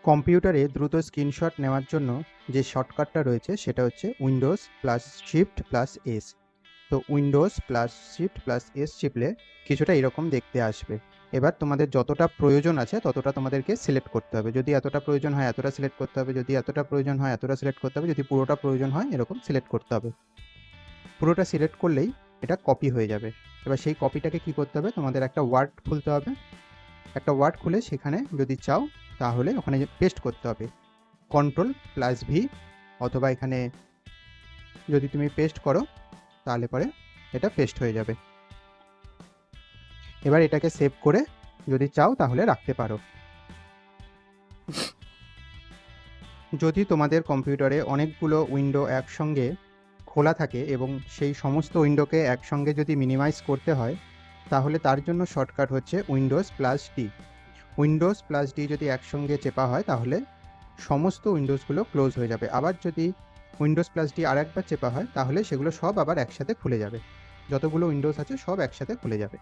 কম্পিউটারে দ্রুত স্ক্রিনশট নেওয়ার জন্য যে শর্টকাটটা রয়েছে সেটা হচ্ছে Windows plus shift plus S. তো Windows plus shift plus S চিপলে কিছুটা এরকম দেখতে আসবে। এবার তোমাদের যতটা প্রয়োজন আছে ততটা তোমাদেরকে সিলেক্ট করতে হবে। যদি এতটা প্রয়োজন হয় এতটা সিলেক্ট করতে হবে, যদি এতটা প্রয়োজন হয় এতটা সিলেক্ট করতে হবে, যদি পুরোটা প্রয়োজন হয় এরকম সিলেক্ট করতে হবে। পুরোটা সিলেক্ট করলেই এটা কপি হয়ে যাবে। এবার সেই কপিটাকে কি করতে হবে, তোমাদের একটা ওয়ার্ড খুলতে হবে। একটা ওয়ার্ড খুলে সেখানে যদি চাও তাহলে ওখানে পেস্ট করতে হবে Ctrl+V, অথবা এখানে যদি তুমি পেস্ট করো তাহলে পরে এটা পেস্ট হয়ে যাবে। এবার এটাকে সেভ করে যদি চাও তাহলে রাখতে পারো। যদি তোমাদের কম্পিউটারে অনেকগুলো উইন্ডো একসঙ্গে খোলা থাকে এবং সেই সমস্ত উইন্ডোকে একসঙ্গে যদি মিনিমাইজ করতে হয় তাহলে তার জন্য শর্টকাট হচ্ছে উইন্ডোজ+D। উইন্ডোজ+D যদি একসঙ্গে চেপা হয় তাহলে সমস্ত উইন্ডোজগুলো ক্লোজ হয়ে যাবে। আবার যদি উইন্ডোজ+D আর একবার চেপা হয় তাহলে সেগুলো সব আবার একসাথে খুলে যাবে। যতগুলো উইন্ডোজ আছে সব একসাথে খুলে যাবে।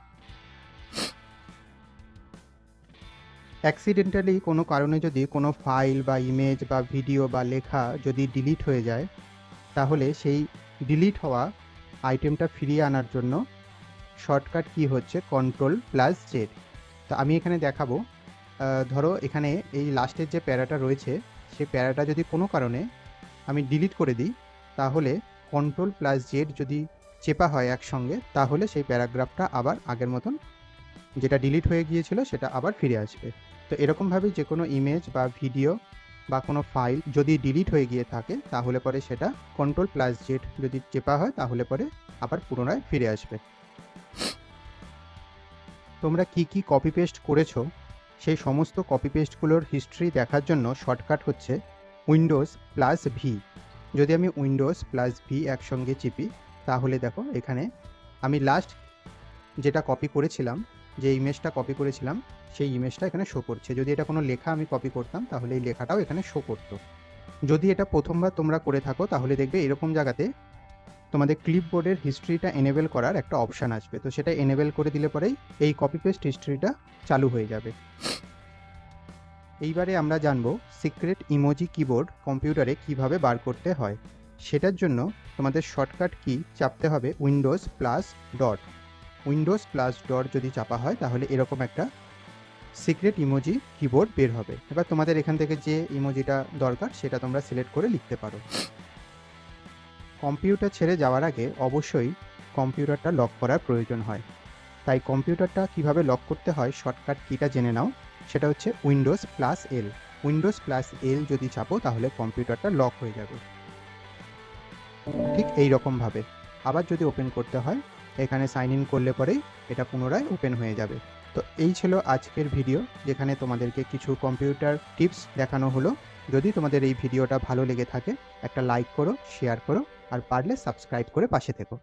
অ্যাক্সিডেন্টালি কোনো কারণে যদি কোনো ফাইল বা ইমেজ বা ভিডিও বা লেখা যদি ডিলিট হয়ে যায় তাহলে সেই ডিলিট হওয়া আইটেমটা ফিরিয়ে আনার জন্য শর্টকাট কি হচ্ছে Ctrl+Z। তো আমি এখানে দেখাবো। ধরো এখানে এই লাস্টের যে প্যারাটা রয়েছে সেই প্যারাটা যদি কোনো কারণে আমি ডিলিট করে দিই তাহলে Ctrl+Z যদি চেপা হয় একসঙ্গে তাহলে সেই প্যারাগ্রাফটা আবার আগের মতন যেটা ডিলিট হয়ে গিয়েছিল সেটা আবার ফিরে আসবে। তো এরকমভাবেই যে কোনো ইমেজ বা ভিডিও বা কোনো ফাইল যদি ডিলিট হয়ে গিয়ে থাকে তাহলে পরে সেটা Ctrl+Z যদি চেপা হয় তাহলে পরে আবার পুনরায় ফিরে আসবে। তোমরা কি কি কপি পেস্ট করেছো সেই সমস্ত কপি পেস্টগুলোর হিস্ট্রি দেখার জন্য শর্টকাট হচ্ছে Windows+V। যদি আমি Windows+V একসঙ্গে চিপি তাহলে দেখো এখানে আমি লাস্ট যেটা কপি করেছিলাম, যে ইমেজটা কপি করেছিলাম সেই ইমেজটা এখানে শো করছে। যদি এটা কোনো লেখা আমি কপি করতাম তাহলে এই লেখাটাও এখানে শো করতো। যদি এটা প্রথমবার তোমরা করে থাকো তাহলে দেখবে এরকম জায়গাতে তোমাদের ক্লিপবোর্ডের হিস্ট্রিটা এনেবেল করার একটা অপশান আসবে। তো সেটা এনেবেল করে দিলে পরেই এই কপি পেস্ট হিস্ট্রিটা চালু হয়ে যাবে। এইবারে আমরা জানবো সিক্রেট ইমোজি কিবোর্ড কম্পিউটারে কিভাবে বার করতে হয়। সেটার জন্য তোমাদের শর্টকাট কি চাপতে হবে Windows+D যদি চাপা হয় তাহলে এরকম একটা সিক্রেট ইমোজি কিবোর্ড বের হবে। এবার তোমাদের এখান থেকে যে ইমোজিটা দরকার সেটা তোমরা সিলেক্ট করে লিখতে পারো। কম্পিউটার ছেড়ে যাওয়ার আগে অবশ্যই কম্পিউটারটা লক করার প্রয়োজন হয়। তাই কম্পিউটারটা কিভাবে লক করতে হয় শর্টকাট কিটা জেনে নাও। সেটা হচ্ছে Windows+L। Windows+L যদি চাপো তাহলে কম্পিউটারটা লক হয়ে যাবে। ঠিক এই রকমভাবে আবার যদি ওপেন করতে হয় এখানে সাইন ইন করলে পরেই এটা পুনরায় ওপেন হয়ে যাবে। তো এই ছিল আজকের ভিডিও, যেখানে তোমাদেরকে কিছু কম্পিউটার টিপস দেখানো হলো। যদি তোমাদের এই ভিডিওটা ভালো লেগে থাকে একটা লাইক করো, শেয়ার করো, আর পারলে সাবস্ক্রাইব করে পাশে থেকো।